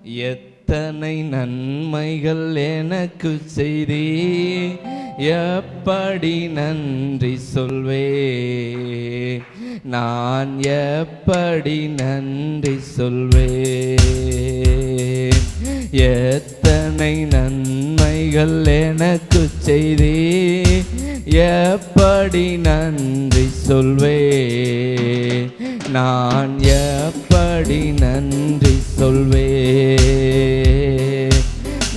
எத்தனை நன்மைகள் எனக்கு செய்தே, எப்படி நன்றி சொல்வே, நான் எப்படி நன்றி சொல்வே. எத்தனை நன்மைகள் எனக்கு செய்தே, எப்படி நன்றி சொல்வே, நான் எப்படி நன்றி சொல்வே.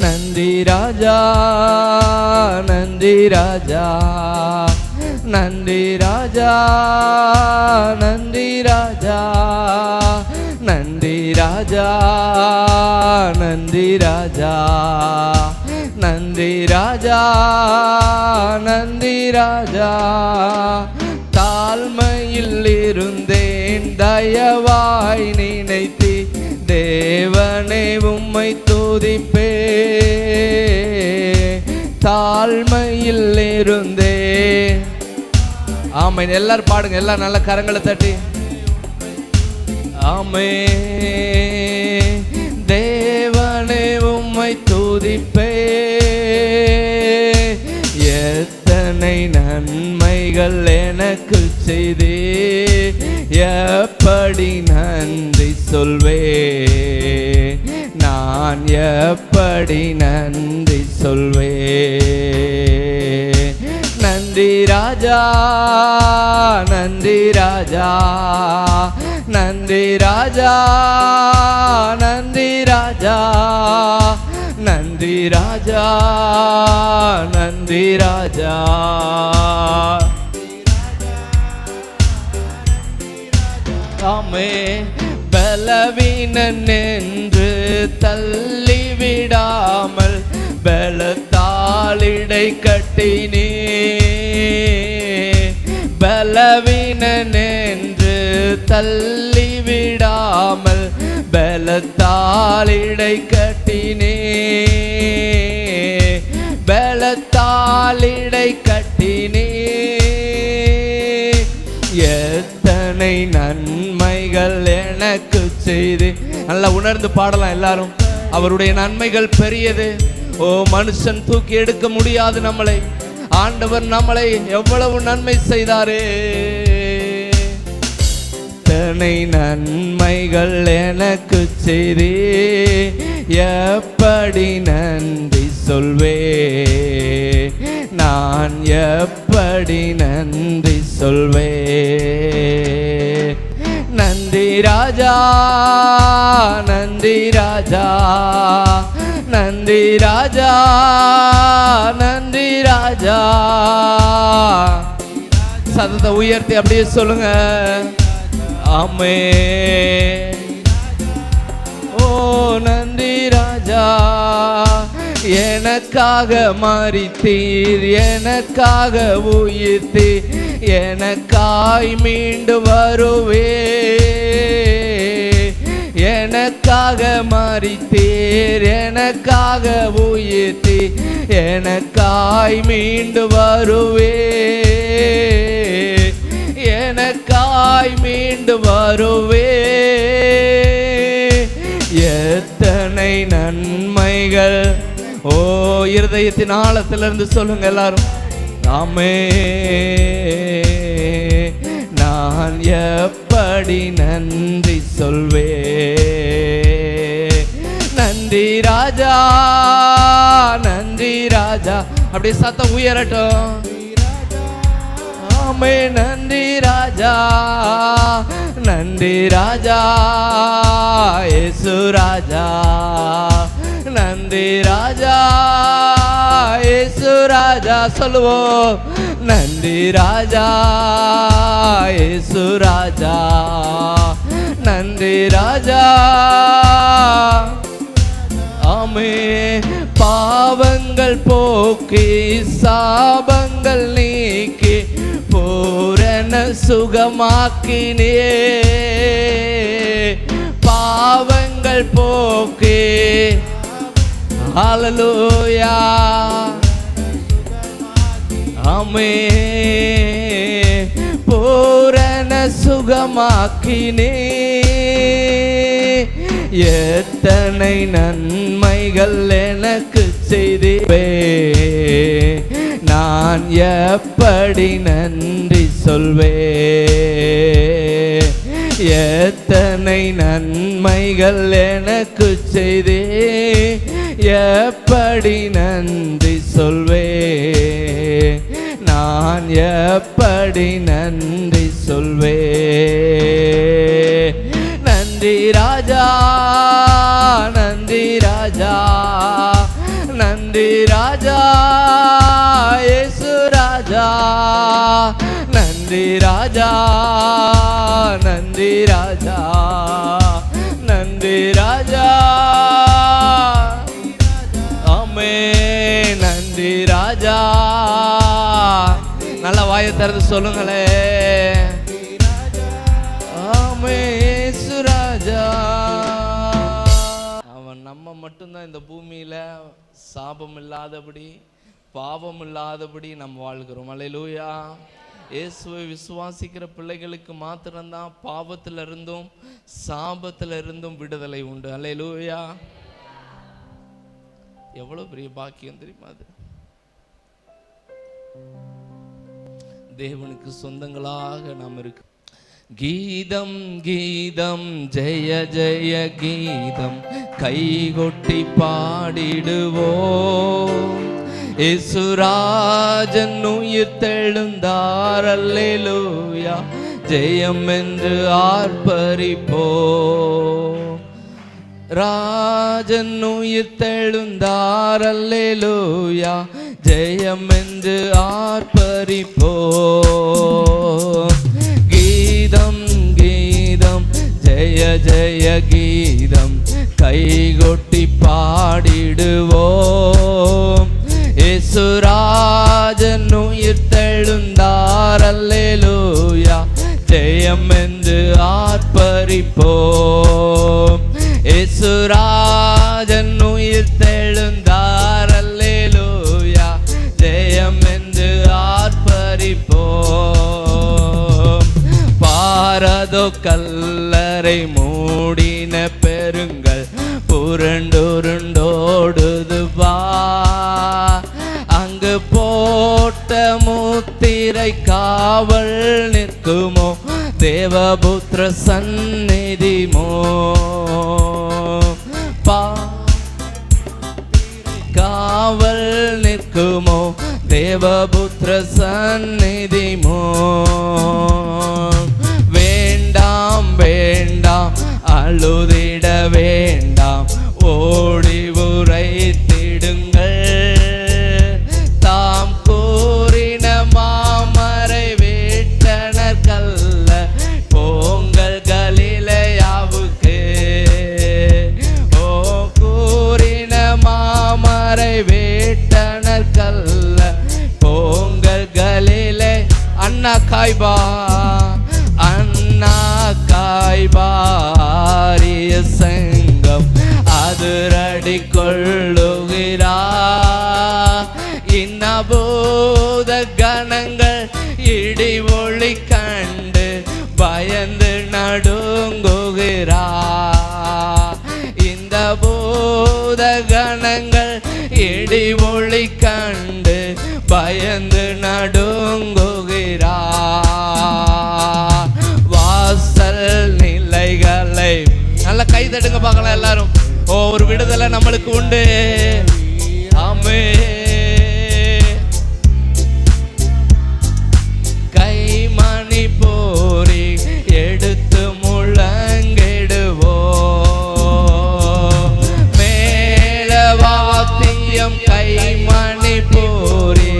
நன்றி ராஜா, நன்றி ராஜா, நன்றி ராஜா, நன்றி ராஜா, நன்றி ராஜா, நன்றி ராஜா, நன்றி ராஜா, நன்றி ராஜா. தாழ்மையில் இருந்தேன், தயவாய் நினைத்து தேவனே உம்மை துதிப்பே. தாழ்மையில் இருந்தேன். ஆமென். எல்லாரும் பாடுங்க, எல்லாம் நல்ல கரங்களை தட்டி. ஆமென். தேவனே உம்மை துதிப்பே. எத்தனை நன்மைகள் எனக்கு செய்தே, எப்படி நன்றி சொல்வே, நான் எப்படி நன்றி சொல்வே. நன்றி ராஜா, நன்றி ராஜா, நன்றி ராஜா, நன்றி ராஜா, நன்றி ராஜா, நன்றி ராஜா. ஆமென். பலவீனன் என்று தள்ளிவிடாமல் பலத்தாலிடை கட்டினே. பலவீனன் என்று தள்ளிவிடாமல் பலத்தாலிடை கட்டினே. பலத்தாலிடை கட்டினே. எத்தனை நன்மைகள் எனக்கு செய்து. நல்லா உணர்ந்து பாடலாம் எல்லாரும். அவருடைய நன்மைகள் பெரியது. ஓ, மனுஷன் தூக்கி எடுக்க முடியாது நம்மளை. ஆண்டவர் நம்மளை எவ்வளவு நன்மை செய்தாரே. எத்தனை நன்மைகள் எனக்கு செய்தே, எப்படி நன்றி சொல்வே, நான் எப்படி நன்றி சொல்வே. நன்றி ராஜா, நன்றி ராஜா, நன்றி ராஜா, நன்றி ராஜா. சத்தத்தை உயர்த்தி அப்படியே சொல்லுங்க. ஆமென். ஓ, நன்றி ராஜா. எனக்காக மரித்தீர், எனக்காக உயிர்த்தீர், எனக்காய் மீண்டு வருவே. எனக்காக மரித்தீர், எனக்காக உயிர்த்தீர், எனக்காய் மீண்டு வருவே. எனக்காய் மீண்டு வருவே. எத்தனை நன்மைகள். ஓ, இருதயத்தின் ஆழத்திலிருந்து சொல்லுங்க எல்லாரும். ஆமென். நான் எப்படி நன்றி சொல்வே. நன்றி ராஜா, நன்றி ராஜா. அப்படியே சத்தம் உயரட்டும். ஆமென். நன்றி ராஜா, நன்றி ராஜா, இயேசு ராஜா. நன்றி ராஜா, இயேசு ராஜா. சொல்லுவோம். நன்றி ராஜா, இயேசு ராஜா. நன்றி ராஜா. ஆமென். பாவங்கள் போக்கி சாபங்கள் நீக்கி பூரண சுகமாக்கினே. பாவங்கள் போக்கி. ஹல்லேலூயா. ஆமென். பூரண சுகமாக்கினே. எத்தனை நன்மைகள் எனக்கு செய்தீரே, நான் எப்படி நன்றி சொல்வே. எத்தனை நன்மைகள் எனக்கு செய்தே, எப்படி நன்றி சொல்வே. நான் எப்படி நன்றி சொல்வே. நன்றி ராஜா, நன்றி ராஜா, நன்றி ராஜா, இயேசு ராஜா. நன்றி ராஜா, நன்றி ராஜா, நன்றி ராஜா. ஆமென். நன்றி ராஜா. நல்ல வாயை திறந்து சொல்லுங்களே. ஆமென் ராஜா. அவன் நம்ம மட்டும்தான் இந்த பூமியில சாபம் இல்லாதபடி பாவம் இல்லாதபடி நம்ம வாழ்கிறோம். அல்லேலூயா. இயேசுவை விசுவாசிக்கிற பிள்ளைகளுக்கு மாத்திரம்தான் பாவத்திலிருந்தும் சாபத்திலிருந்தும் விடுதலை உண்டு. அல்லேலூயா. எவ்வளவு பெரிய பாக்கியம் தெரியுமா அது. தேவனுக்கு சொந்தங்களாக நாம் இருக்கு. கீதம் கீதம் ஜெய ஜெய கீதம் கைகொட்டி பாடிடுவோம். இயேசுராஜன் உயிர் தெழுந்தார். அல்லேலூயா. ஜெயம் என்று ஆர்ப்பரிப்போம். ராஜன் உயிர் தெழுந்தார். அல்லேலூயா. ஜெயம் என்று ஆர்ப்பரிப்போம். கீதம் கீதம் ஜெய ஜெய கீதம் கைகொட்டி பாடிடுவோம். இயேசுராஜன் உயிர் தெழுந்தார். அல்லேலூயா. ஜெயம் என்று ஆர்ப்பரிப்போம். இயேசுராஜன் உயிர் தெழுந்தார். அல்லேலூயா. ஜெயம் என்று ஆர்ப்பரிப்போம். பாரதோ கல்லறை மூடின பெருங்கள் புரண்டுருண்டோடுது வா. அங்கு போட்ட முத்திரை காவல் நிற்குமோ தேவபுத்திர சந்நிதிமோ. காவல் நிற்குமோ தேவபுத்திர சந்நிதிமோ. வேண்டாம் வேண்டாம் அழுதிட வேண்டாம், ஓடி உரைத்திடுங்கள். தாம் கூறின மாமரை வேட்டனர் கல்ல போங்கள் கலிலேயாவுக்கு. ஓ கூறின மாமரை வேட்டனர் கல்ல போங்கள் கலிலே. அண்ணா காய்பா அண்ணா காய்பாரிய சங்கம் அதிரடி கொள்ளுகிறார். இன்னபூத கணங்கள் இடி ஒளி கண்டு பயந்து நடுங்குகிறார். இந்த பூத கணங்கள் இடி ஒளி கண்டு பயந்து நடுங்குகிறார். வாசல் நிலைகளை நல்ல கை தட்டுங்க பார்க்கலாம் எல்லாரும். ஓ ஒரு விடுதலை நம்மளுக்கு உண்டு. ஆமென். கைமணி போரி எடுத்து முழங்கிடுவோம். மேல வாத்தியம் கைமணி போரி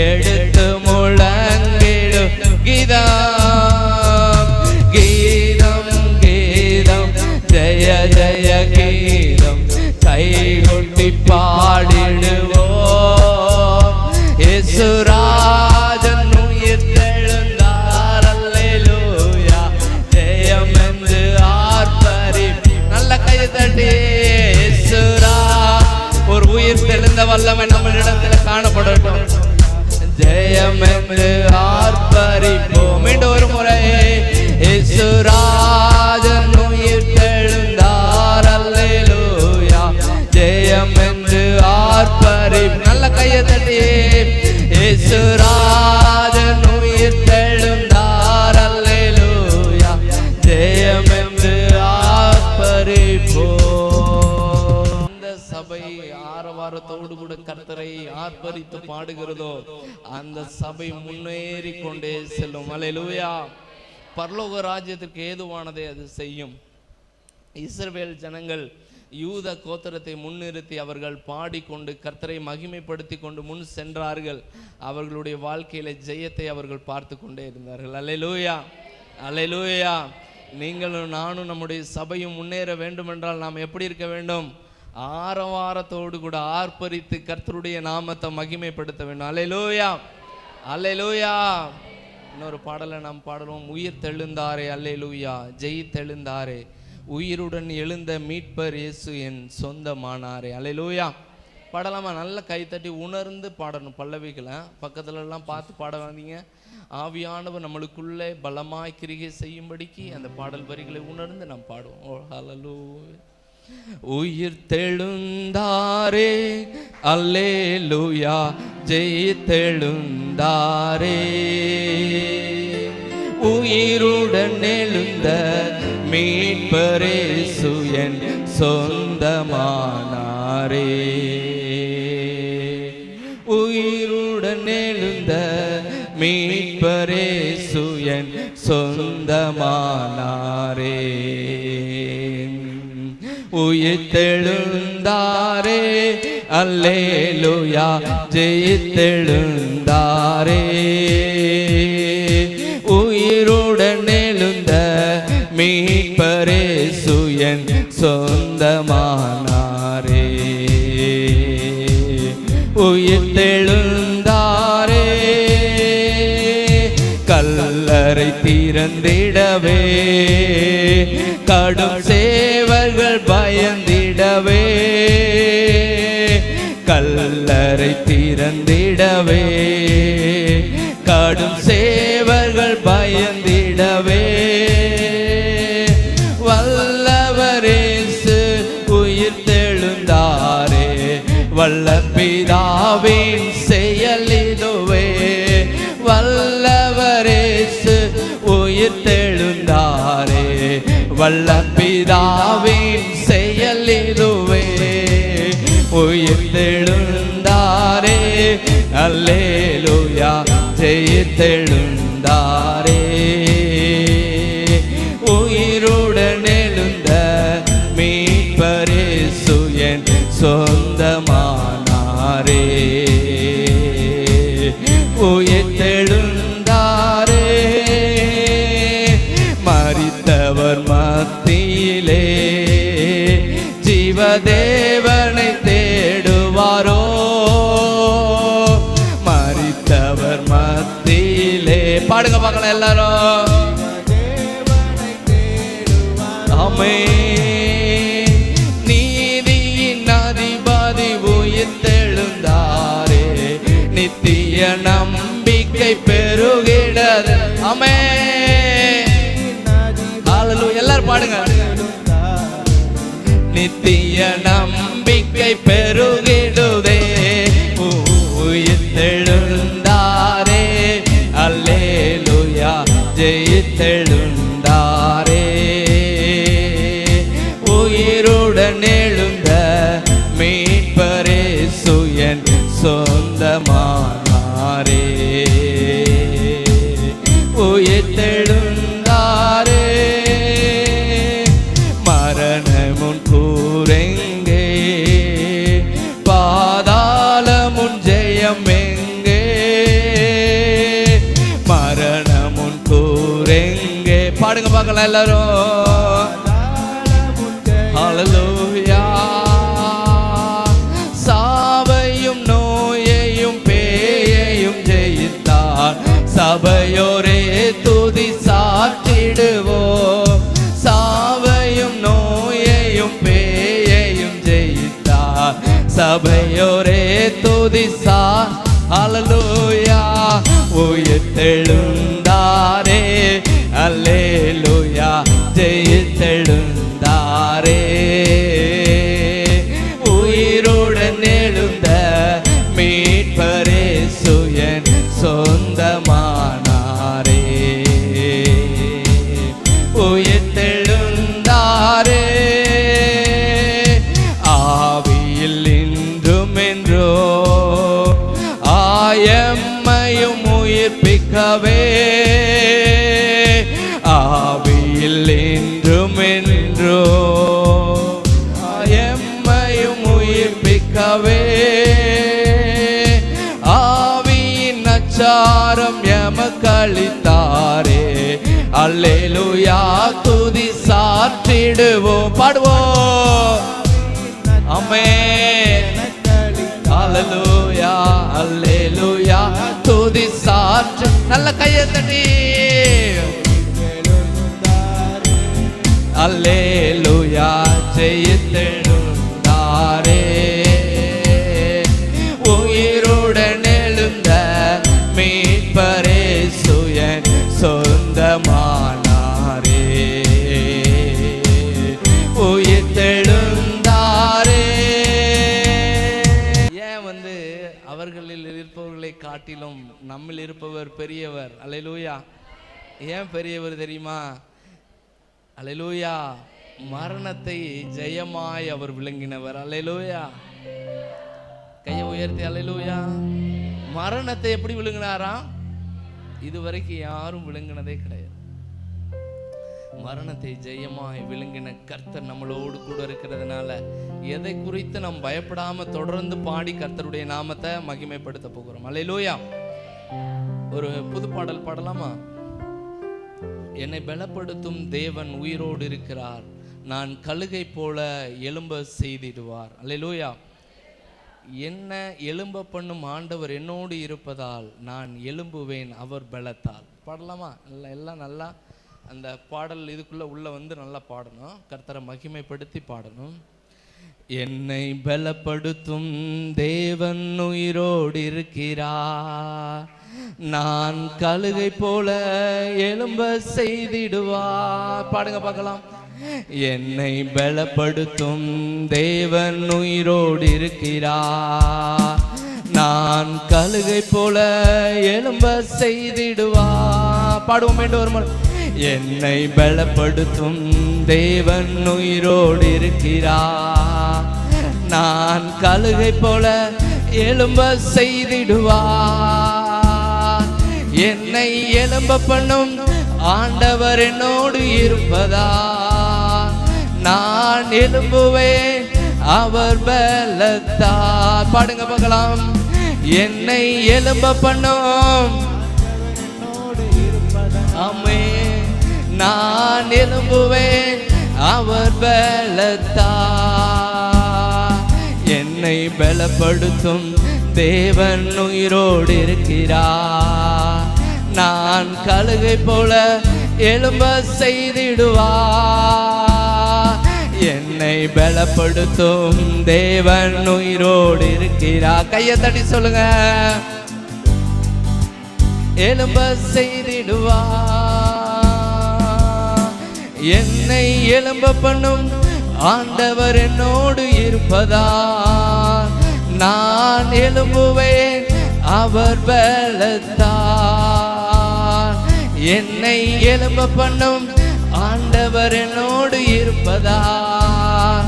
எடுத்து முழங்கிடும். கீதம் கீதம் கீதம் ஜெய ஜெய கீதம் கைகொட்டி பாடிடுவோம். இயேசுராஜன் உயிர் தெழுந்தார். அல்லேலூயா. ஜெயம் என்று ஆர்ப்பரி. நல்ல கை தட்டி. இயேசுரா ஒரு உயிர் தெழுந்த வல்லமை நம்மளிடத்தில் காணப்படட்டும். ஜெயம் என்று ஆர்ப்பரிப்போம். மீண்டும் ஒரு முறை. இயேசுராஜன் உயிர் தெழுந்தார். ஜெயம் என்று ஆர்ப்பரி. நல்ல கையை தட்டி இயேசு ராஜன் உயிர் தெழுந்தார், அல்லேலூயா, ஜெயம் என்று ஆர்ப்பரிப்போம். இந்த சபை ஆரவாரத்தோடு கூட கர்த்தரை ஆர்ப்பரித்து பாடுகிறதோ அந்த சபை முன்னேறி கொண்டே செல்லும். அல்லேலூயா. பரலோக ராஜ்யத்திற்கு ஏதுவானதை அது செய்யும். இஸ்ரவேல் ஜனங்கள் யூத கோத்திரத்தை முன்னிறுத்தி அவர்கள் பாடிக்கொண்டு கர்த்தரை மகிமைப்படுத்தி கொண்டு முன் சென்றார்கள். அவர்களுடைய வாழ்க்கையில ஜெயத்தை அவர்கள் பார்த்து கொண்டே இருந்தார்கள். அல்லேலூயா, அல்லேலூயா. நீங்களும் நானும் நம்முடைய சபையும் முன்னேற வேண்டும் என்றால் நாம் எப்படி இருக்க வேண்டும்? ஆரவாரத்தோடு கூட ஆர்ப்பரித்து கர்த்தருடைய நாமத்தை மகிமைப்படுத்த வேண்டும். அல்லேலூயா, அல்லேலூயா. இன்னொரு பாடலை நாம் பாடுவோம். உயிர் தெழுந்தாரே, அல்லேலூயா, ஜெய் தெழுந்தாரே, உயிருடன் எழுந்த மீட்பர் இயேசு என் சொந்தமானாரே. அல்லேலூயா. பாடலாமா? நல்ல கைத்தட்டி உணர்ந்து பாடணும். பல்லவிகளை பக்கத்துல எல்லாம் பார்த்து பாட வந்தீங்க. ஆவியானவர் நம்மளுக்குள்ளே பலமாய் கிரிகை செய்யும்படிக்கு அந்த பாடல் வரிகளை உணர்ந்து நாம் பாடுவோம். ஓ ஹல்லேலூயா. உயிர் தெழுந்தாரே, அல்லேலூயா, ஜெய் தெழுந்தாரே, உயிருடன் எழுந்த மீட்பர் இயேசு என் சொந்தமானாரே, உயிருடன் எழுந்த மீட்பர் இயேசு என் சொந்தமானாரே, உயிர் தெழுந்தாரே, அல்லேலூயா, ஜெய் தெழுந்தாரே, உயிருடன் எழுந்த மீட்பர் இயேசு என் சொந்தமானாரே, உயிர் தெழுந்தாரே, கல்லறை திறந்திடவே கடும் சேவர்கள் பயந்திடவே, கல்லறை திறந்திடவே கடும் சேவர்கள் பயந்திடவே, வல்லவர் இயேசு உயிர் தெழுந்தாரே, வல்ல பிதாவின் செயல் இதுவே, வல்லவர் இயேசு உயிர் தெழுந்தாரே, வல்ல பிதாவின் செயல் இதுவே, உயிர் தெழுந்தாரே, அல்லேலூயா, ஜெய் தெழுந்தாரே, உயிருடன் எழுந்த மீட்பர் இயேசு என் சொந்தமானாரே, உயிர் தெழுந்தாரே, மரித்தவர் மத்தியிலே ஜீவதேவனை தேடுவாரோ, மரித்தவர் மத்தியிலே பாடுங்க பார்க்கலாம் எல்லாரும். ஆமென். நீதியின் அதிபதி உயிர் தெழுந்தாரே, நித்திய நம்பிக்கை பெருகிடது. ஆமென். ஹல்லேலூயா. எல்லாரும் பாடுங்க. நித்திய நம்பிக்கை பெருகிடுதே, உயிர் தெழுந்தாரே, அல்லேலூயா, ஜெய் தெழுந்தாரே, உயிருடன் எழுந்த மீட்பர் இயேசு என் சொந்தமானாரே, உயிர் தெழுந்தாரே, மரணமுன் கூரெங்கே, பாதாளமுன் ஜெயம் எங்கே, மரணமுன் கூரெங்கே பாடுங்க பார்க்கலாம் எல்லாரும். ஹல்லேலூயா. சாவையும் நோயையும் பேயையும் ஜெயித்தார், சபையோரே துதி சாற்றிடுவோம், சாவையும் நோயையும் பேயையும் ஜெயித்தார், சபையோரே துதி சா. ஹல்லேலூயா. உயிர் தெழுந்தாரே, அல்லேலூயா, ஜெய் தெழுந்தாரே, உயிரோடு விடுவிக்கவே ஆவியின் அச்சாரம் எமக்களித்தாரே. அல்லேலூயா துதி சாற்றிடுவோம், பாடுவோம். ஆமென். அல்லேலூயா அல்லேலூயா துதி சாற்று. நல்ல கையை தட்டி அல்லேலூயா ஜெயித்தெழுந்தாரே. உயிருடன் எழுந்த மீட்பரே சுயன் சொந்தமானாரே. உயிர்த்தெழுந்தாரே. ஏன் அவர்களில் இருப்பவர்களை காட்டிலும் நம்மில் இருப்பவர் பெரியவர். அல்லேலூயா. ஏன் பெரியவர் தெரியுமா? அல்லேலூயா. மரணத்தை ஜெயமாய் அவர் விளங்கினவர். அல்லேலூயா. கையை உயர்த்தி அல்லேலூயா. மரணத்தை எப்படி விழுங்கினாராம்? இதுவரைக்கும் யாரும் விழுங்கினதே கிடையாது. மரணத்தை ஜெயமாய் விழுங்கின கர்த்தர் நம்மளோடு கூட இருக்கிறதுனால எதை குறித்து நாம் பயப்படாம தொடர்ந்து பாடி கர்த்தருடைய நாமத்தை மகிமைப்படுத்த போகிறோம். அல்லேலூயா. ஒரு புது பாடல் பாடலாமா? என்னை பலப்படுத்தும் தேவன் உயிரோடு இருக்கிறார், நான் கழுகை போல எழும்ப செய்திடுவார். அல்லேலூயா. என்ன எழும்ப பண்ணும் ஆண்டவர் என்னோடு இருப்பதால் நான் எழும்புவேன் அவர் பலத்தால். பாடலாமா? எல்லாம் நல்லா அந்த பாடல் இதுக்குள்ள உள்ள நல்லா பாடணும், கர்த்தரை மகிமைப்படுத்தி பாடணும். என்னை பலப்படுத்தும் தேவன் உயிரோடு இருக்கிறார், நான் கழுகை போல எழும்ப செய்திடுவார். பாடுங்க பார்க்கலாம். என்னை பலப்படுத்தும் தேவன் உயிரோடு இருக்கிறார், நான் கழுகை போல எழும்ப செய்திடுவார். பாடுவோம் என்று ஒரு முறை. என்னை பலப்படுத்தும் தேவன் உயிரோடு இருக்கிறார், நான் கழுகை போல எழும்ப செய்திடுவார். என்னை எழும்ப பண்ணும் ஆண்டவர் என்னோடு இருப்பதா, நான் எழும்புவேன் அவர் பலத்தால். பாடுங்க பார்க்கலாம். என்னை எழும்ப பண்ணும் ஆமென், நான் எழும்புவேன் அவர் பலத்தால். என்னை பலப்படுத்தும் தேவன் உயிரோடு இருக்கிறார், நான் கழுகை போல எழும்ப செய்திடுவார். என்னை பலப்படுத்தும் தேவன் உயிரோடு இருக்கிறார். கையை தட்டி சொல்லுங்க. எழும்ப செய்திடுவார். என்னை எழும்ப பண்ணும் ஆண்டவர் என்னோடு இருப்பதால் நான் எழும்புவேன் அவர் பலத்தால். என்னை எழும்ப பண்ணும் ஆண்டவர் என்னோடு இருப்பதால்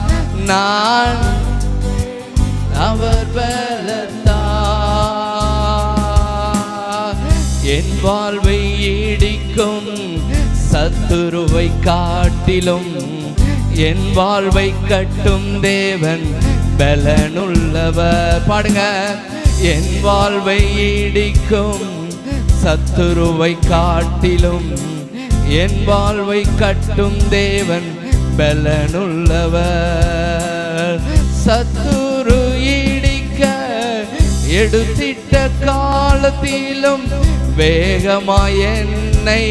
நான் அவர் பலத்தால். என் வாழ்வை ஈடிக்கும் சத்துருவை காட்டிலும் என் வாழ்வை கட்டும் தேவன் பலனுள்ளவர். பாடுங்க. என் வாழ்வை ஈடிக்கும் சத்துருவை காட்டிலும் என் வாழ்வை கட்டும் தேவன் பலனுள்ளவர். சத்துரு ஈடிக்க எடுத்திட்ட காலத்திலும் வேகமாய் என்னை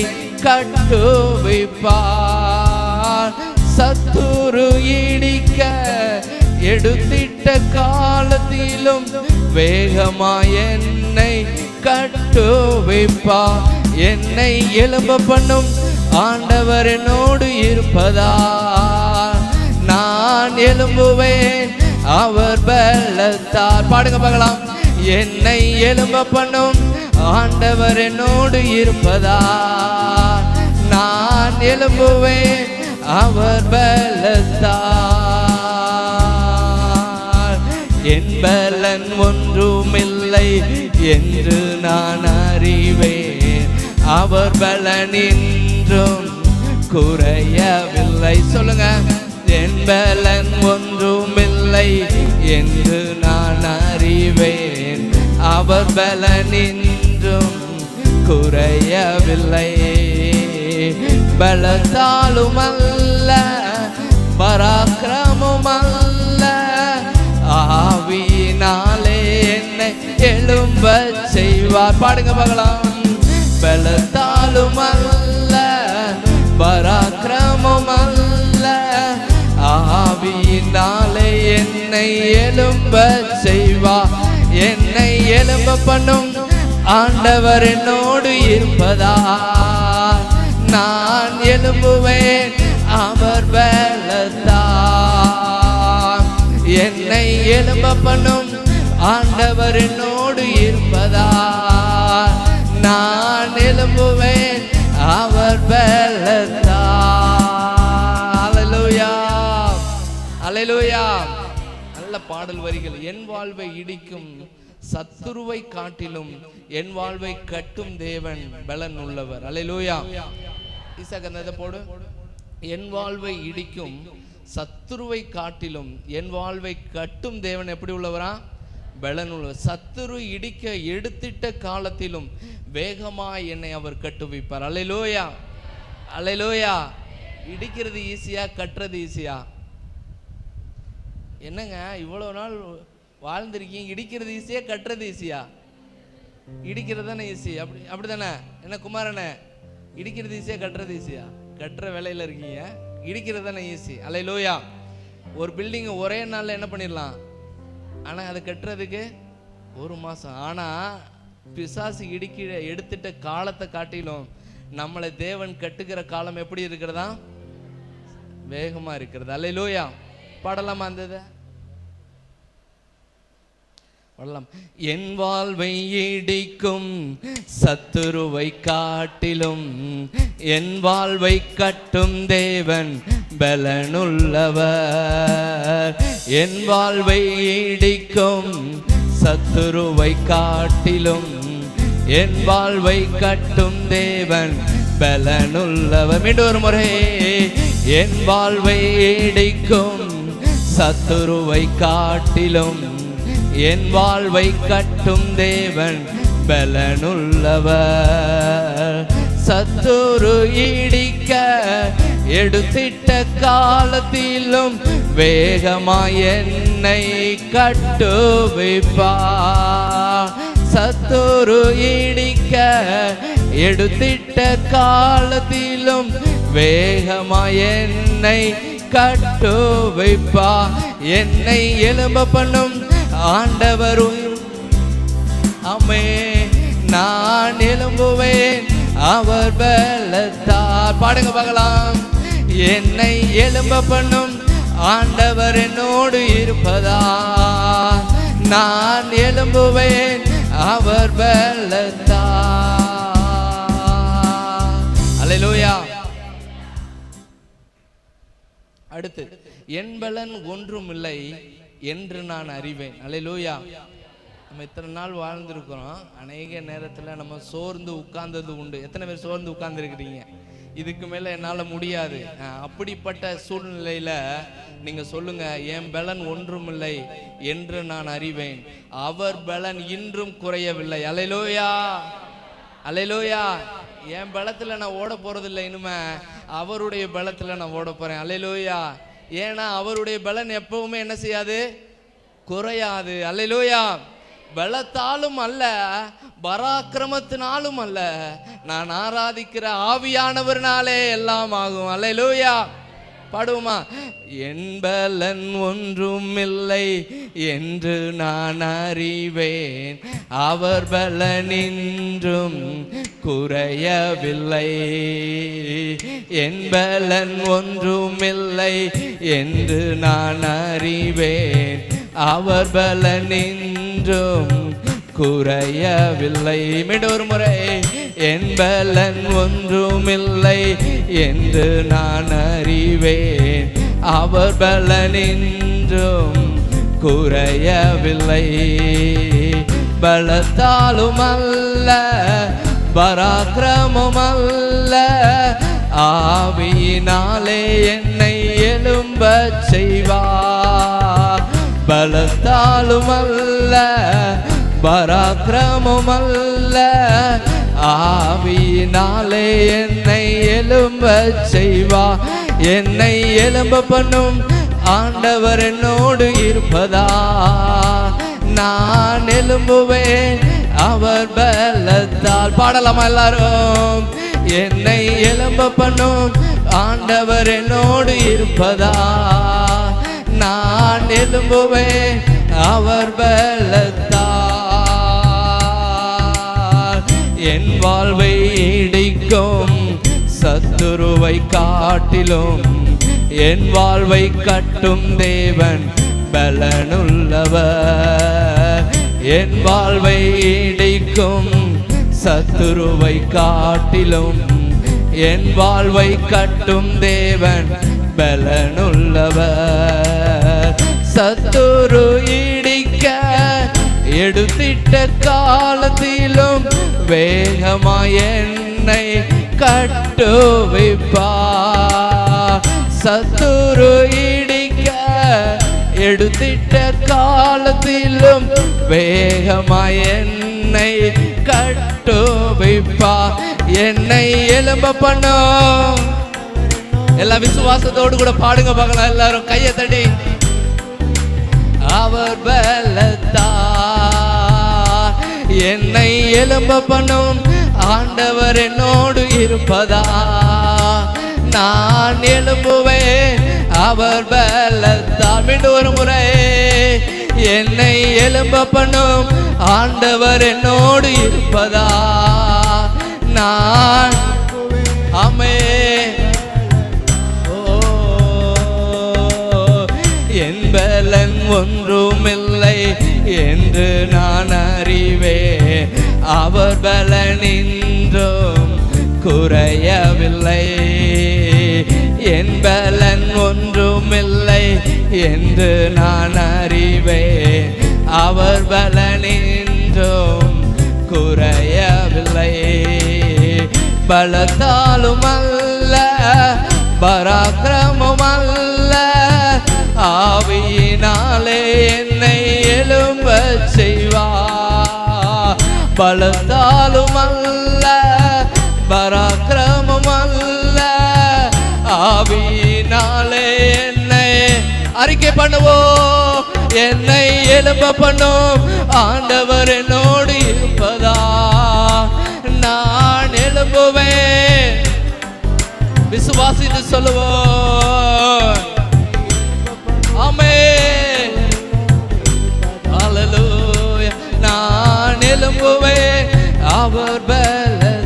கட்டுவிப்பார். சத்துரு ஈடிக்க எடுத்திட்ட காலத்திலும் வேகமாய் என்னை கட்டுவிப்பார். என்னை எழும்ப பண்ணும் ஆண்டவர் என்னோடு இருப்பதால் நான் எழும்புவேன் அவர் பலத்தால். பாடுங்க பார்க்கலாம். என்னை எழும்ப பண்ணும் ஆண்டவர் என்னோடு இருப்பதால் நான் எழும்புவேன் அவர் பலத்தால். என் பலன் ஒன்றுமில்லை என்று நான் அறிவேன், அவர் பலனின்றும் குறையவில்லை. சொல்லுங்க. என் பலன் ஒன்றுமில்லை என்று அவர் பலனின்றும் குறையவில்லை. பலத்தாலும் அல்ல, பராக்கிரமும் அல்ல, ஆவியினாலே என்னை எழும்ப செய்வார். பாடுங்க பார்க்கலாம். பலத்தாலும் அல்ல, பராக்கிரமும் அல்ல, ஆவியினாலே என்னை எழும்ப செய்வார். என்னை எழும்ப பண்ணும் ஆண்டவர் என்னோடு இருப்பதா, நான் எழும்புவேன் அவர் பலத்தால். என்னை எழும்ப பண்ணும் ஆண்டவர் என்னோடு இருப்பதா, நான் எழும்புவேன் அவர் பலத்தால். அல்லேலூயா, அல்லேலூயா. நல்ல பாடல் வரிகள். என் வாழ்வை இடிக்கும் சத்துருவை காட்டிலும் என் வாழ்வை கட்டும் தேவன் பலன் உள்ளவர். அல்லேலூயா. இசை போடு. என் வாழ்வை இடிக்கும் சத்துருவை காட்டிலும் என் வாழ்வை கட்டும் தேவன் எப்படி உள்ளவரா? பலன் உள்ளவர். சத்துரு இடிக்க எடுத்திட்ட காலத்திலும் வேகமாய் என்னை அவர் கட்டுவிப்பார். அல்லேலூயா, அல்லேலூயா. இடிக்கிறது ஈஸியா, கட்டுறது ஈஸியா? என்னங்க இவ்வளவு நாள் வாழ்ந்திருக்கீங்க, இடிக்கிறது ஈஸியா கட்டுறது ஈஸியா? இடிக்கிறது தானே ஈஸி. அப்படி தானே என்ன குமாரண்ணே? இடிக்கிறது ஈஸியா கட்டுறது ஈஸியா? கட்டுற வேலையில் இருக்கீங்க, இடிக்கிறது தானே ஈஸி. அல்லேலூயா. ஒரு பில்டிங் ஒரே நாளில் என்ன பண்ணிடலாம், ஆனால் அதை கட்டுறதுக்கு 1 மாதம். ஆனால் பிசாசு எடுத்துட்ட காலத்தை காட்டிலும் நம்மளை தேவன் கட்டுகிற காலம் எப்படி இருக்கிறதா? வேகமாக இருக்கிறது. அல்லேலூயா. பாடலாமா அந்த பாடலாம். என் வாழ்வை இடிக்கும் சத்துருவை காட்டிலும் என் வாழ்வை கட்டும் தேவன் பலனுள்ளவர். என் வாழ்வை இடிக்கும் சத்துருவை காட்டிலும் என் வாழ்வை கட்டும் தேவன் பலனுள்ளவர். மீண்டும் ஒரு முறை. என் வாழ்வை இடிக்கும் சத்துருவை காட்டிலும் என் வாழ்வை கட்டும் தேவன் பலனுள்ளவர். சத்துரு இடிக்க எடுத்திட்ட காலத்திலும் வேகமாய் என்னை கட்டுவிப்பார். சத்துரு இடிக்க எடுத்திட்ட காலத்திலும் வேகமாய் என்னை கட்டுவிப்பார். என்னை எழும்ப பண்ணும் ஆண்டவரும் ஆமே, நான் எழும்புவேன் அவர் பலத்தால். பாடுங்க பார்க்கலாம். என்னை எழும்ப பண்ணும் ஆண்டவர் என்னோடு இருப்பதா, நான் எழும்புவேன் அவர் பலத்தால். அல்லேலூயா. அடுத்து, என் பலன் ஒன்றும் இல்லை என்று நான் அறிவேன். அல்லேலூயா. நம்ம இத்தனை நாள் வாழ்ந்திருக்கிறோம், அநேக நேரத்தில் நம்ம சோர்ந்து உட்கார்ந்தது உண்டு. எத்தனை பேர் சோர்ந்து உட்கார்ந்துருக்கிறீங்க? இதுக்கு மேலே என்னால் முடியாது. அப்படிப்பட்ட சூழ்நிலையில் நீங்கள் சொல்லுங்க, என் பலன் ஒன்றும் இல்லை என்று நான் அறிவேன், அவர் பலன் இன்றும் குறையவில்லை. அல்லேலூயா, அல்லேலூயா. என் பலத்தில் நான் ஓட போகிறதில்லை, இனிமே அவருடைய பலத்தில் நான் ஓட போகிறேன். அல்லேலூயா. ஏன்னா அவருடைய பலன் எப்பவுமே என்ன செய்யாது? குறையாது. அல்லேலூயா. பலத்தாலும் அல்ல, பராக்கிரமத்தினாலும் அல்ல, நான் ஆராதிக்கிற ஆவியானவர்னாலே எல்லாம் ஆகும். அல்லேலூயா. பாடுவோமா? என் பலன் ஒன்றும் இல்லை என்று நான் அறிவேன், அவர் பலனின்றும் குறையவில்லை. என் பலன் ஒன்றும் இல்லை என்று நான் அறிவேன், அவர் பலனின்றும் குறையவில்லை. மீண்டும் ஒரு முறை. என் பலன் ஒன்றுமில்லை என்று நான் அறிவேன், அவர் பலனின்றும் குறையவில்லை. பலத்தாலும் அல்ல, பராக்கிரமும் அல்ல, ஆவியினாலே என்னை எழும்ப செய்வார். பலத்தாலும் அல்ல, பராக்கிரமம் அல்ல, ஆவியினாலே என்னை எழும்ப செய்வா. என்னை எழும்ப பண்ணும் ஆண்டவர் என்னோடு இருப்பதா, நான் எழும்புவேன் அவர் பலத்தால். பாடலாமா எல்லாரும்? என்னை எழும்ப பண்ணும் ஆண்டவர் என்னோடு இருப்பதா, நான் எழும்புவேன் அவர் பலத்தால். என் வாழ்வை இடிக்கும் சத்துருவை காட்டிலும் என் வாழ்வை கட்டும் தேவன் பலனுள்ளவர். என் வாழ்வை இடிக்கும் சத்துருவை காட்டிலும் என் வாழ்வை கட்டும் தேவன் பலனுள்ளவர். சத்துரு இடிக்க எடுத்திட்ட காலத்திலும் வேகமாய் என்னை கட்டுவிப்பார். சத்துரு இடிக்க எடுத்திட்ட காலத்திலும் வேகமாய் என்னை கட்டுவிப்பார். என்னை எழும்ப பண்ணும். எல்லா விசுவாசத்தோடு கூட பாடுங்க பார்க்கலாம். எல்லாரும் கையை தட்டி. அவர் பலத்தால் என்னை எழும்ப பண்ணும் ஆண்டவர் என்னோடு இருப்பதா, நான் எழும்புவேன் அவர் பலத்தால். மீண்டும் ஒரு முறை. என்னை எழும்ப பண்ணும் ஆண்டவர் என்னோடு இருப்பதா, நான் ஆமே. என் பலன் ஒன்றுமில்லை என்று நான் அறிவேன், அவர் பலனின்றும் குறையவில்லை. என் பலன் ஒன்றுமில்லை என்று நான் அறிவேன், அவர் பலனின்றும் குறையவில்லை. பலத்தாலும் அல்ல, பராக்கிரமும் அல்ல, ஆவியினாலே என்னை எழும்ப செய்வார். பலத்தாலும் அல்ல, பராக்கிரமும் அல்ல, ஆவியினாலே என்னை அறிக்கை பண்ணுவோம். என்னை எழும்ப பண்ணும் ஆண்டவர் என்னோடு இருப்பதா, நான் எழும்புவேன். விசுவாசித்து சொல்லுவோம். ஆமென். ஹல்லேலூயா. நான் எழும்புவேன் அவர் பலத்தால்.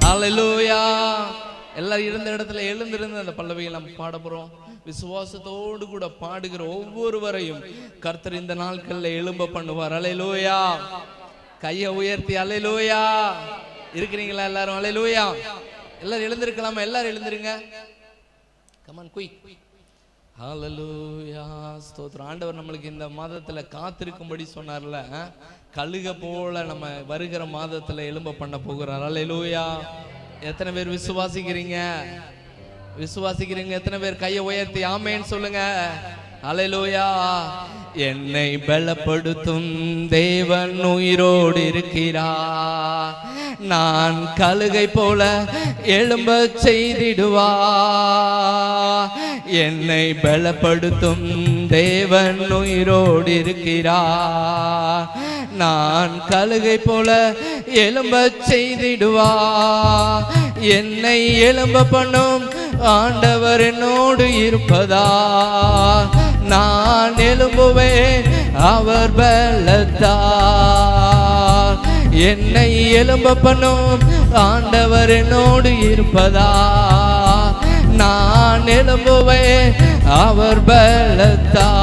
ஹல்லேலூயா. எல்லாரும் இருந்த இடத்துல எழுந்திருந்து அந்த பல்லவியை நம்ம பாட போறோம். விசுவாசத்தோடு கூட பாடுகிற ஒவ்வொருவரையும் கர்த்தர் இந்த நாட்கள்ல எழும்ப பண்ணுவார். ஹல்லேலூயா. கையை உயர்த்தி ஹல்லேலூயா. இருக்கிறீங்களா எல்லாரும்? ஹல்லேலூயா. எல்லாரும் எழுந்திருக்கலாமா? எல்லாரும் எழுந்திருங்க. Come on, quick. ஹல்லேலூயா. ஸ்தோத்திரம். ஆண்டவர் நம்மளுக்கு இந்த மாதத்துல காத்திருக்கும்படி சொன்னார்ல, கழுக போல நம்ம வருகிற மாதத்துல எழும்ப பண்ண போகிறார். ஹல்லேலூயா. எத்தனை பேர் விசுவாசிக்கிறீங்க? விசுவாசிக்கிறீங்க? எத்தனை பேர் கையை உயர்த்தி ஆமென் சொல்லுங்க. ஹல்லேலூயா. என்னை பலப்படுத்தும் தேவன் உயிரோடு இருக்கிறார், நான் கழுகை போல எழும்ப செய்திடுவார். என்னை பலப்படுத்தும் தேவன் உயிரோடு இருக்கிறார், நான் கழுகை போல எழும்ப செய்திடுவார். என்னை எழும்ப பண்ணும் ஆண்டவர் என்னோடு இருப்பதா, நான் எழும்புவேன் அவர் பலத்தால். என்னை எழும்ப பண்ணும் ஆண்டவர் என்னோடு இருப்பதா, நான் எழும்புவேன் அவர் பலத்தால்.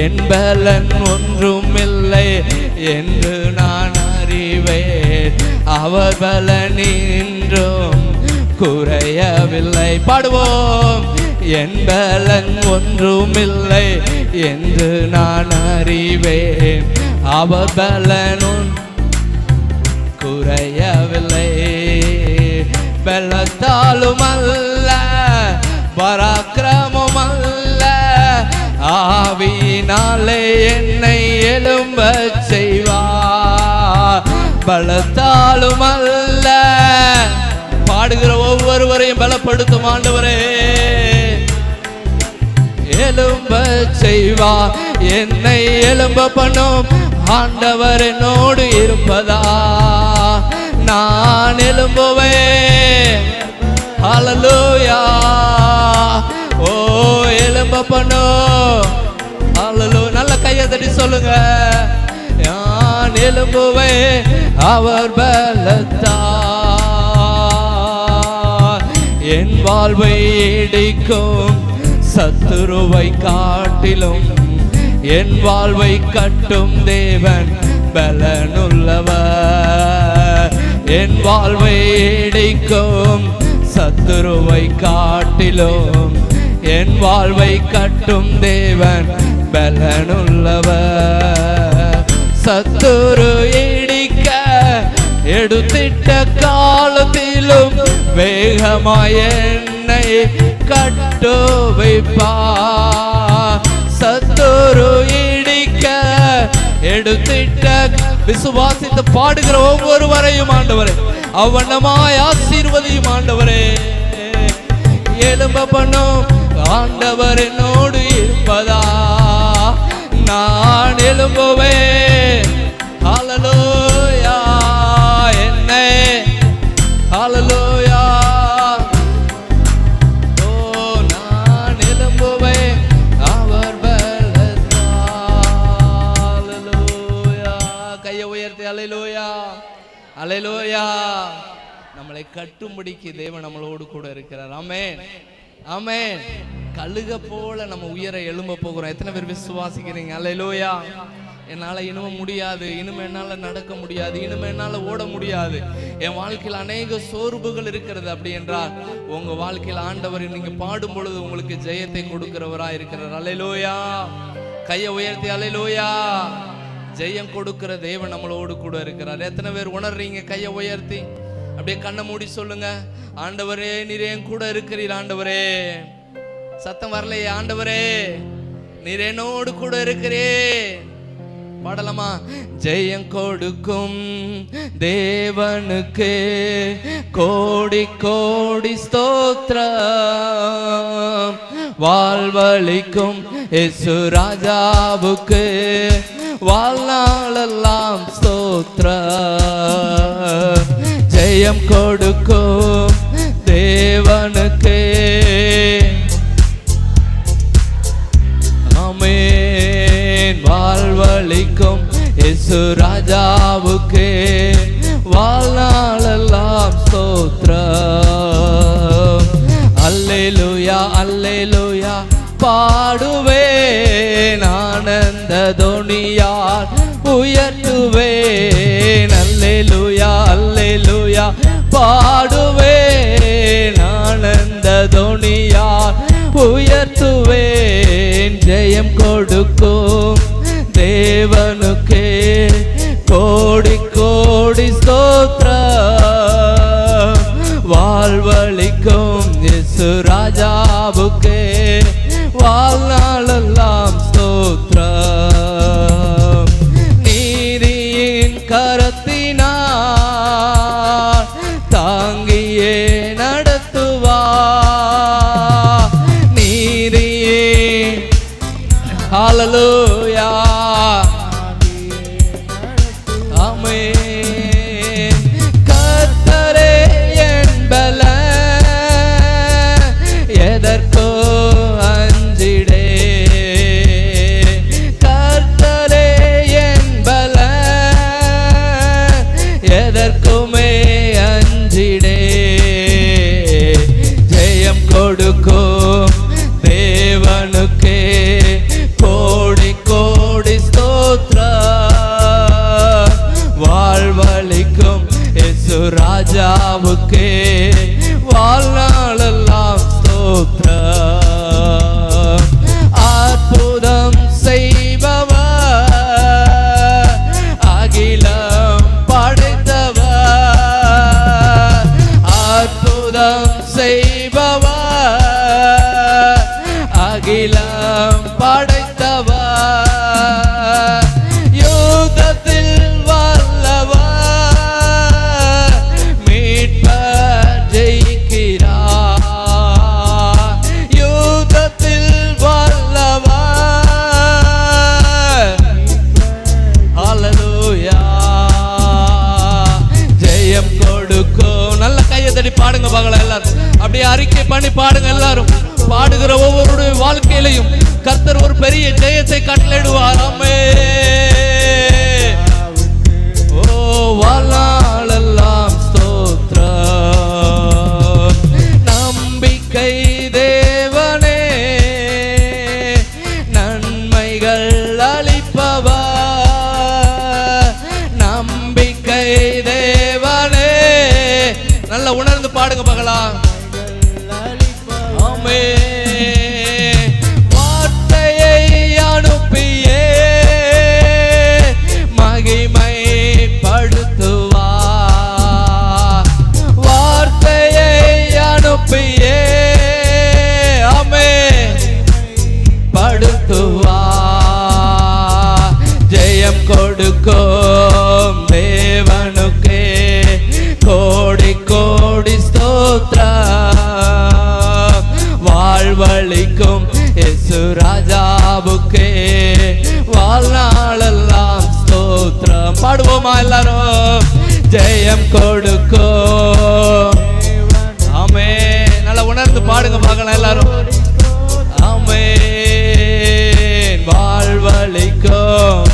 என் பலன் ஒன்றுமில்லை என்று நான் அறிவேன், அவர் பலனின்றும் குறையவில்லை. பாடுவோம். என் பலன் ஒன்றுமில்லை என்று நான் அறிவேன், அவர் பலனும் குறையவில்லை. பலத்தாலும் அல்ல, பராக்கிரமும் அல்ல, ஆவியினாலே என்னை எழும்ப செய்வார், பலத்தாலும் அல்ல. பாடுகிற ஒவ்வொருவரையும் பலப்படுத்தும் ஆண்டவரே. எழும்ப செய்வார், என்னை எழும்ப பண்ணும் ஆண்டவர் என்னோடு இருப்பதா நான் எழும்புவேன். ஹல்லேலூயா. ஓ எழும்ப பண்ணும். ஹல்லேலூயா. நல்ல கையை தட்டி சொல்லுங்க. நான் எழும்புவேன் அவர் பலத்தால். என் வாழ்வை இடிக்கும் சத்துருவை காட்டிலும் என் வாழ்வை கட்டும் தேவன் பலனுள்ளவர். என் வாழ்வை இடிக்கும் சத்துருவை காட்டிலும் என் வாழ்வை கட்டும் தேவன் பலனுள்ளவர். சத்துரு இடிக்க எடுத்திட்ட காலத்திலும் வேகமாய் என்னை கட்டு வைப்பார். சத்துரு இடிக்க எடுத்திட்ட விசுவாசித்து பாடுகிற ஒவ்வொருவரையும் ஆண்டவரே அவனமாய் ஆசீர்வதியும் ஆண்டவரே. எழும்ப பண்ணும் ஆண்டவர் என்னோடு இருப்பதா நான் எழும்புவேன். ஹல்லேலூயா. என்னை ஹல்லேலூயா. ஓ நான் எழும்புவேன் அவர் பலத்தால். ஹல்லேலூயா. கையை உயர்த்தி ஹல்லேலூயா ஹல்லேலூயா. நம்மளை கட்டும்படிக்கு தேவன் நம்மளோடு கூட இருக்கிறார். ஆமென் ஆமென். கழுக போல நம்ம உயர எழும்ப போகிறோம். எத்தனை பேர் விசுவாசிக்கிறீங்க? ஹல்லேலூயா. என்னால் இனிமே முடியாது, இனிமே என்னால் நடக்க முடியாது, இனிமே என்னால் ஓட முடியாது, என் வாழ்க்கையில் அநேக சோர்வுகள் இருக்கிறது அப்படி என்றால் உங்கள் வாழ்க்கையில் ஆண்டவர் நீங்கள் பாடும் பொழுது உங்களுக்கு ஜெயத்தை கொடுக்கிறவராக இருக்கிறார். ஹல்லேலூயா. கையை உயர்த்தி ஹல்லேலூயா. ஜெயம் கொடுக்கிற தேவன் நம்மளோடு கூட இருக்கிறார். எத்தனை பேர் உணர்றீங்க? கையை உயர்த்தி அப்படியே கண்ணை மூடி சொல்லுங்க. ஆண்டவரே நீர் என் கூட இருக்கிறீர். ஆண்டவரே சத்தம் வரலையே. ஆண்டவரே நீர் என்னோடு கூட இருக்கிறீர். பாடலாமா? ஜெயம் கொடுக்கும் தேவனுக்கு கோடி கோடி ஸ்தோத்திரம். வாழ்வளிக்கும் இயேசு ராஜாவுக்கு வாழ்நாளெல்லாம் ஸ்தோத்திரம். ஜெயம் கொடுக்கும் தேவனுக்கு ஆமென். வாழ்வளிக்கும் இயேசு ராஜாவுக்கு வாழ்நாளெல்லாம் ஸ்தோத்திரம். அல்லேலூயா அல்லேலூயா பாடுவேன் ஆனந்த தொனியால் உயர்த்துவேன். அல்லேலூயா அல்லேலூயா பாடுவேன் ஆனந்த தொனியால் உயர்த்துவேன். ஜெயம் கொடுக்கும் தேவனுக்கே கோடி கோடி ஸ்தோத்திரம். வாழ்வளிக்கும் இயேசு ராஜாவுக்கே வாழ்நாளெல்லாம் ஸ்தோத்திரம். நீதியின் கரத்தினார் தாங்கியே நடத்துவார். நீதியின் ஹல்லேலூயா ஆமென். கர்த்தரே என் பலன், எதற்கோ அஞ்சிடே. கர்த்தரே என் பலன், எதற்குமே அஞ்சிடே. ஜெயம் கொடுக்கும் தேவனுக்கே கோடி வாழ்க்கையிலையும் கர்த்தர் ஒரு பெரிய ஜெயத்தை கட்டளையிடுவார். ஆமென். ஓ வாழ்நாளெல்லாம் ஸ்தோத்திரம். நம்பிக்கை தேவனே, நன்மைகள் அளிப்பவர். நம்பிக்கை தேவனே. நல்லா உணர்ந்து பாடுங்க பார்க்கலாம். ஆமென். வார்த்தையை அனுப்பியே மகிமைப்படுத்துவார். வார்த்தையை அனுப்பியே ஆமென் படுத்துவார். ஜெயம் கொடுக்கும் தேவனுக்கே கோடி கோடி ஸ்தோத்திரம். வாழ்வளிக்கும் இயேசு ராஜாவுக்கே வாழ்நாளெல்லாம் ஸ்தோத்திரம். பாடுவோமா எல்லாரும்? ஜெயம் கொடுக்கும். ஆமென். நல்லா உணர்ந்து பாடுங்க பார்க்கலாம் எல்லாரும். ஆமென். வாழ்வளிக்கும்.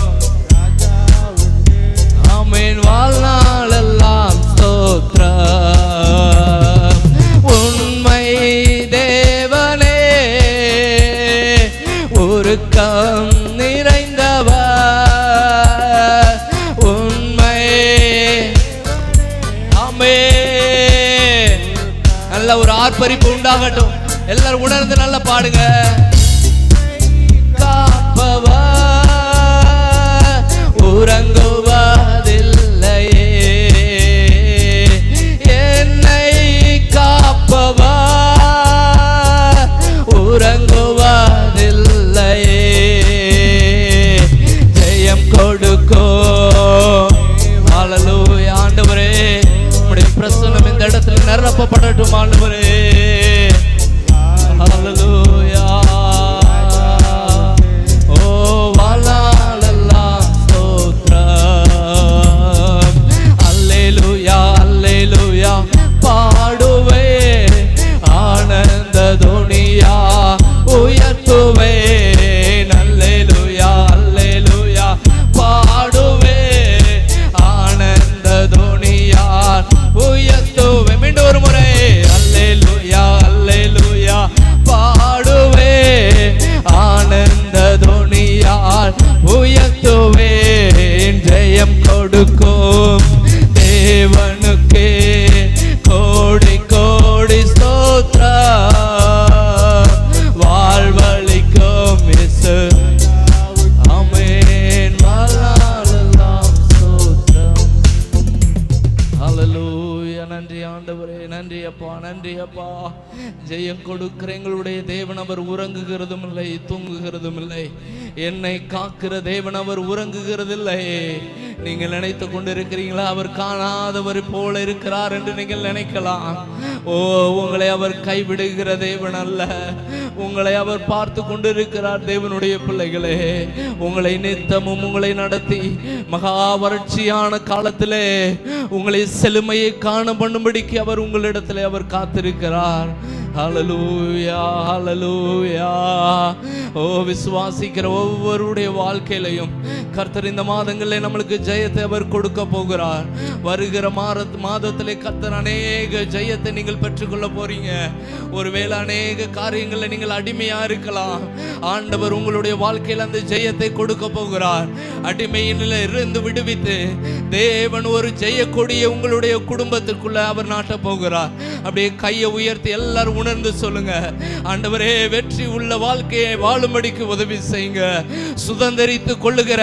ஆமென். வாழ்நாளெல்லாம் ஸ்தோத்திரம். உண்மை தேவனே, உருக்கம் நிறைந்தவர். உண்மை. ஆமென். நல்ல ஒரு ஆர்ப்பரிப்பு உண்டாகட்டும். எல்லாரும் உணர்ந்து நல்லா பாடுங்க. காப்பவர் உறங்குவதில்லையே, என்னை காப்பவர் உறங்குவதில்லையே. ஜெயம் கொடுக்கும். ஹல்லேலூயா. ஆண்டவரே உம்முடைய பிரசன்னம் இந்த இடத்துல நிரப்பப்படட்டும். ஆண்டவரே ஹல்லேலூயா. ஓ வாழ்நாளெல்லாம் ஸ்தோத்திரம். அல்லேலூயா அல்லேலூயா பாடுவே ஆனந்த துனியா உயர்த்துவே. அல்லேலூயா அல்லேலூயா பாடுவே ஆனந்த துனியா உயர்த்துவே. மீண்டும் ஒரு முறை. அல்லேலூயா அல்லேலூயா பாடுவே ஆனந்த துனியால் உயர்த்துவேன். ஜெயம் கொடுக்கும் தேவனுக்கே கோடி கோடி ஸ்தோத்திரம். வாழ்வளிக்கும் இயேசு. ஆமென். வாழ்நாளெல்லாம் ஸ்தோத்திரம். ஹல்லேலூயா. நன்றி ஆண்டவரே. நன்றி அப்பா. நன்றி அப்பா. ஜெயம் கொடுக்கிற எங்களுடைய தேவன் அவர் உறங்குகிறதும் இல்லை, தூங்குகிறதும் இல்லை. என்னை காக்கிற தேவன் அவர் உறங்குகிறதில்லை. நீங்கள் நினைத்து கொண்டிருக்கிறீங்களா அவர் காணாதவர் போல இருக்கிறார் என்று நீங்கள் நினைக்கலாம். ஓ உங்களை அவர் கைவிடுகிற தேவன் அல்ல. உங்களை அவர் பார்த்து கொண்டிருக்கிறார். தேவனுடைய பிள்ளைகளே, உங்களை நித்தமும் உங்களை நடத்தி மகா வறட்சியான காலத்திலே உங்களை செழுமையை காண பண்ணும்படிக்கு அவர் உங்களிடத்திலே அவர் காத்திருக்கிறார். ஹல்லேலூயா ஹல்லேலூயா. ஓ விசுவாசிக்கிற ஒவ்வொருடைய வாழ்க்கையிலையும் கர்த்தர் இந்த மாதங்களில் நம்மளுக்கு ஜெயத்தை அவர் கொடுக்க போகிறார். வருகிற மாதத்திலே கர்த்தர் அநேக ஜெயத்தை நீங்கள் பெற்றுக்கொள்ள போறீங்க. ஒருவேளை அநேக காரியங்களில் நீங்கள் அடிமையா இருக்கலாம். ஆண்டவர் உங்களுடைய வாழ்க்கையில் அந்த ஜெயத்தை கொடுக்க போகிறார். அடிமையில இருந்து விடுவித்து தேவன் ஒரு ஜெய கொடியை உங்களுடைய குடும்பத்திற்குள்ள அவர் நாட்ட போகிறார். அப்படியே கையை உயர்த்தி எல்லாரும் உணர்ந்து சொல்லுங்க. ஆண்டவரே வெற்றி உள்ள வாழ்க்கையை வாழும்படிக்கு உதவி செய்யுங்க. சுதந்தரித்து கொள்ளுகிற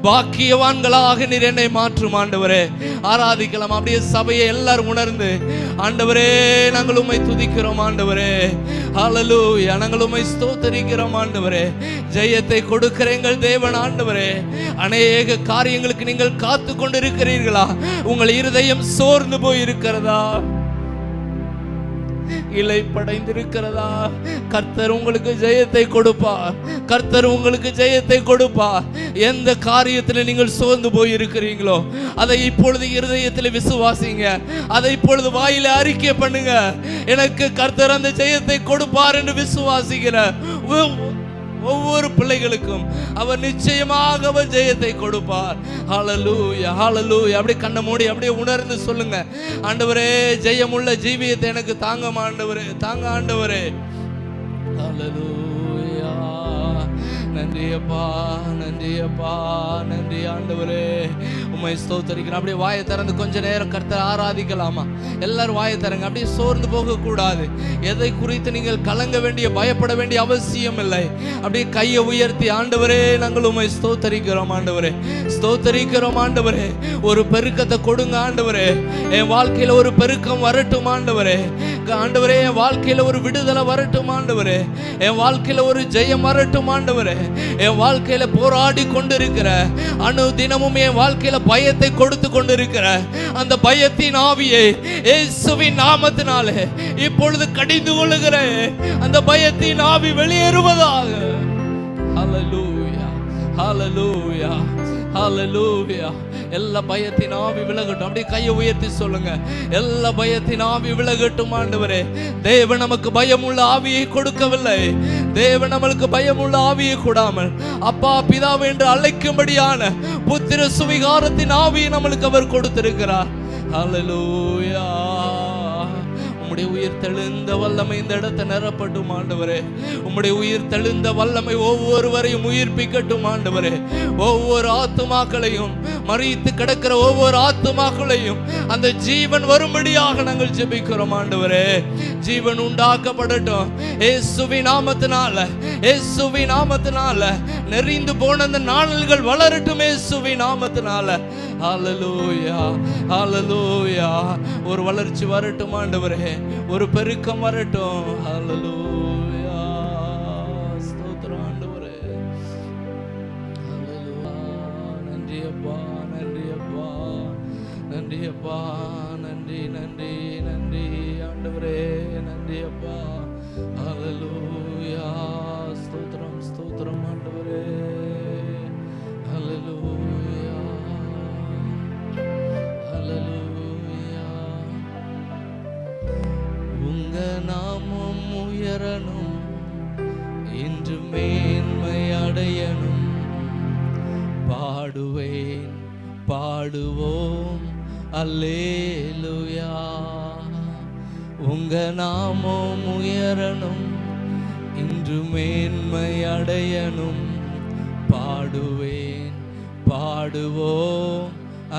பாக்கியவான்களாக நீர் என்னை மாற்றும் ஆண்டவரே. ஆராதிக்கலாம். அப்படியே சபையை எல்லாரும் உணர்ந்து ஆண்டவரே நாங்கள் உம்மை துதிக்கிறோம் ஆண்டவரே. ஹல்லேலூயா. நாங்கள் உம்மை ஸ்தோத்திரிக்கிறோம் ஆண்டவரே. ஜெயத்தை கொடுக்கிற எங்கள் தேவன் ஆண்டவரே. அநேக காரியங்களுக்கு நீங்கள் காத்து கொண்டிருக்கிறீர்களா? உங்கள் இருதயம் சோர்ந்து போய் இருக்கிறதா? இலை படைந்திருக்கிறதா? கர்த்தர் உங்களுக்கு ஜெயத்தை கொடுப்பார். கர்த்தர் உங்களுக்கு ஜெயத்தை கொடுப்பார். எந்த காரியத்தில் நீங்கள் சோர்ந்து போய் இருக்கிறீங்களோ அதை இப்பொழுது இருதயத்தில் விசுவாசிங்க. அதை இப்பொழுது வாயில அறிக்கை பண்ணுங்க. எனக்கு கர்த்தர் அந்த ஜெயத்தை கொடுப்பார் என்று விசுவாசிக்கிற ஒவ்வொரு பிள்ளைகளுக்கும் அவர் நிச்சயமாக அவர் ஜெயத்தை கொடுப்பார். ஹல்லேலூயா, ஹல்லேலூயா. அப்படியே கண்ணை மூடி அப்படியே உணர்ந்து சொல்லுங்க, ஆண்டவரே ஜெயமுள்ள ஜீவியத்தை எனக்கு தாங்க ஆண்டவரே, தாங்க ஆண்டவரே. ஹல்லேலூயா. நன்றி அப்பா, நன்றி அப்பா, நன்றி ஆண்டவரே. உம்மை ஸ்தோத்திரிக்கிறேன். அப்படியே வாயை திறந்து கொஞ்ச நேரம் கர்த்தரை ஆராதிக்கலாமா? எல்லாரும் வாயை திறங்க. அப்படியே சோர்ந்து போக கூடாது. எதை குறித்து நீங்கள் கலங்க வேண்டிய, பயப்பட வேண்டிய அவசியம் இல்லை. அப்படியே கையை உயர்த்தி, ஆண்டவரே நாங்கள் உம்மை ஸ்தோத்திரிக்கிறோம் ஆண்டவரே, ஸ்தோத்திரிக்கிறோம் ஆண்டவரே. ஒரு பெருக்கத்தை கொடுங்க ஆண்டவரே. என் வாழ்க்கையில ஒரு பெருக்கம் வரட்டும் ஆண்டவரே. ஆண்டவரே என் வாழ்க்கையில ஒரு விடுதலை வரட்டும் ஆண்டவரே. என் வாழ்க்கையில ஒரு ஜெயம் வரட்டும் ஆண்டவரே. என் வாழ்க்கையில போராடி கொண்டிருக்கிற, அணு தினமும் என் வாழ்க்கையில பயத்தை கொடுத்து கொண்டிருக்கிற அந்த பயத்தின் ஆவியை இயேசுவின் நாமத்தினாலே இப்பொழுது கடிந்து கொள்ளுகிற அந்த பயத்தின் ஆவி வெளியேறுவதாக. ஹல்லேலூயா, ஹல்லேலூயா, ஹல்லேலூயா. எல்லா பயத்தின் ஆவி விலகட்டும். அப்படியே கையை உயர்த்தி சொல்லுங்க, எல்லா பயத்தின் ஆவி விலகட்டும் ஆண்டவரே. தேவன் நமக்கு பயமுள்ள ஆவியை கொடுக்கவில்லை. தேவன் நம்மளுக்கு பயமுள்ள ஆவியை கொடாமல் அப்பா பிதாவை என்று அழைக்கும்படியான புத்திர சுவிகாரத்தின் ஆவியை நம்மளுக்கு அவர் கொடுத்திருக்கிறார். ஹல்லேலூயா. உம்முடைய உயிர் தெழுந்த வல்லமை இந்த இடத்தை நிரப்பட்டும் ஆண்டவரே. உம்முடைய உயிர் தெழுந்த வல்லமை ஒவ்வொருவரையும் உயிர்ப்பிக்கட்டும் ஆண்டவரே. ஒவ்வொரு ஆத்துமாக்களையும், மரித்து கிடக்கிற ஒவ்வொரு ஆத்துமாக்களையும் அந்த ஜீவன் வரும்படியாக நாங்கள் ஜெபிக்கிறோம் ஆண்டவரே. ஜீவன் உண்டாக்கப்படட்டும் இயேசுவின் நாமத்தினால, இயேசுவின் நாமத்தினால. நெறிந்து போன அந்த நாணல்கள் வளரட்டும் இயேசுவின் நாமத்தினால. ஹல்லேலூயா, ஹல்லேலூயா. ஒரு வளர்ச்சி வரட்டும் ஆண்டவரே, ஒரு பெருக்கம் வரட்டும். ஹல்லேலூயா. ஸ்தோத்திரம் ஆண்டவரே. ஹல்லேலூயா. நன்றி அப்பா, நன்றி அப்பா, நன்றி அப்பா, நன்றி நன்றி நன்றி ஆண்டவரே, நன்றி அப்பா. ஹல்லேலூயா. ஸ்தோத்திரம், ஸ்தோத்திரம் ஆண்டவரே. ஹல்லேலூயா, ஹல்லேலூயா. உங்க நாமம் உயரணும், இன்று மேன்மை அடையணும். பாடுவேன், பாடுவோம் அல்லேலூயா. உங்க நாமம் உயரணும், இன்று மேன்மை அடையணும். பாடுவேன், பாடுவோம்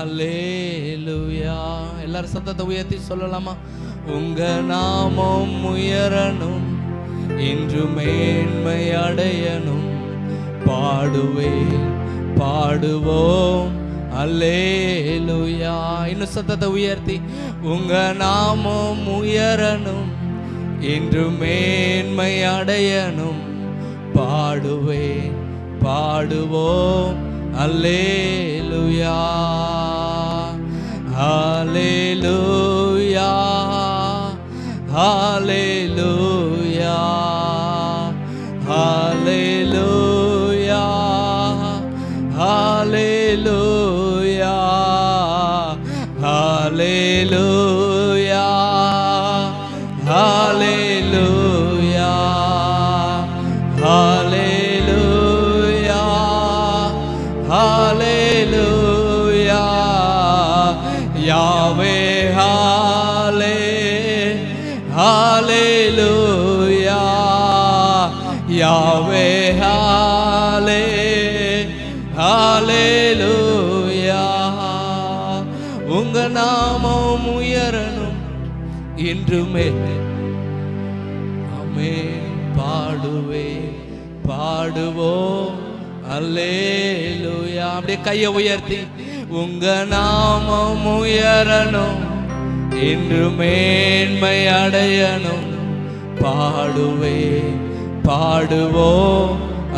அல்லேலூயா. எல்லாரும் சத்தத்தை உயர்த்தி சொல்லலாமா? உங்க நாமம் உயரணும், இன்று மேன்மை அடையணும். பாடுவேன், பாடுவோம் அல்லேலூயா. இன்னும் சத்தத்தை உயர்த்தி, உங்க நாமம் உயரணும், இன்று மேன்மை அடையணும். பாடுவேன், பாடுவோம் அல்லேலூயா. ஹல்லேலூயா, ஹல்லேலூயா, ஹல்லேலூயா, ஹல்லேலூயா, ஹல்லேலூயா, ஹல்லேலூயா, ஹல்லேலூயா, ஹல்லேலூயா. யாவே ஹல்லேலூயா, யாவே ஹல்லேலூயா. உங்க நாமம் உயரணும் இன்றுமே. ஆமென். பாடுவேன், பாடுவோம் அல்லேலூயா. அப்படியே கையை உயர்த்தி, உங்க நாமம் உயரணும், இன்று மேன்மை அடையணும். பாடுவேன், பாடுவோம்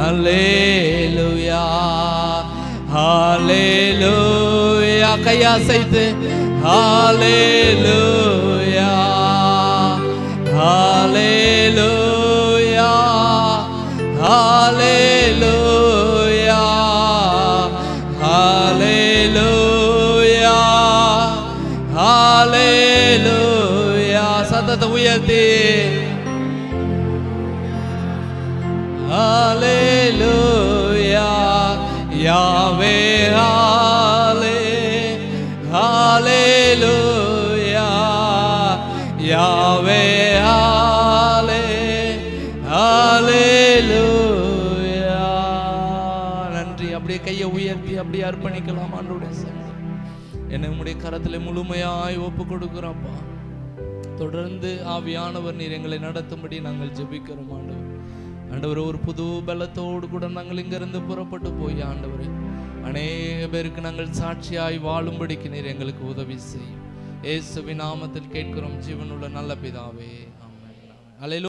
அல்லேலூயா. ஹல்லேலூயா. கையாசைத்து ஹல்லேலூயா, ஹல்லேலூயா, ஹல்லேலூயா. ஹalleluya யாவே ஹalleluya யாவே ஹalleluya. நன்றி. அப்படியே கையை உயர்த்தி அப்படியே அர்ப்பணிக்கலாம் ஆண்டவருடைய சமூகத்தில். என்னை உம்முடைய கரத்தில் முழுமையாய் ஒப்பு கொடுக்கிறோம்ப்பா. தொடர்ந்து ஆவியானவர் நீர் எங்களை நடத்தும்படி நாங்கள் ஜெபிக்கிறோம் ஆண்டவர். ஆண்டவர் ஒரு புது பலத்தோடு கூட நாங்கள் இங்கிருந்து புறப்பட்டு போய் ஆண்டவரே அநேக பேருக்கு நாங்கள் சாட்சியாய் வாழும்படிக்கு நீர் எங்களுக்கு உதவி செய்யும். இயேசுவின் நாமத்தில் கேட்கிறோம் ஜீவனுள்ள நல்ல பிதாவே. ஆமென். அல்லேலூயா.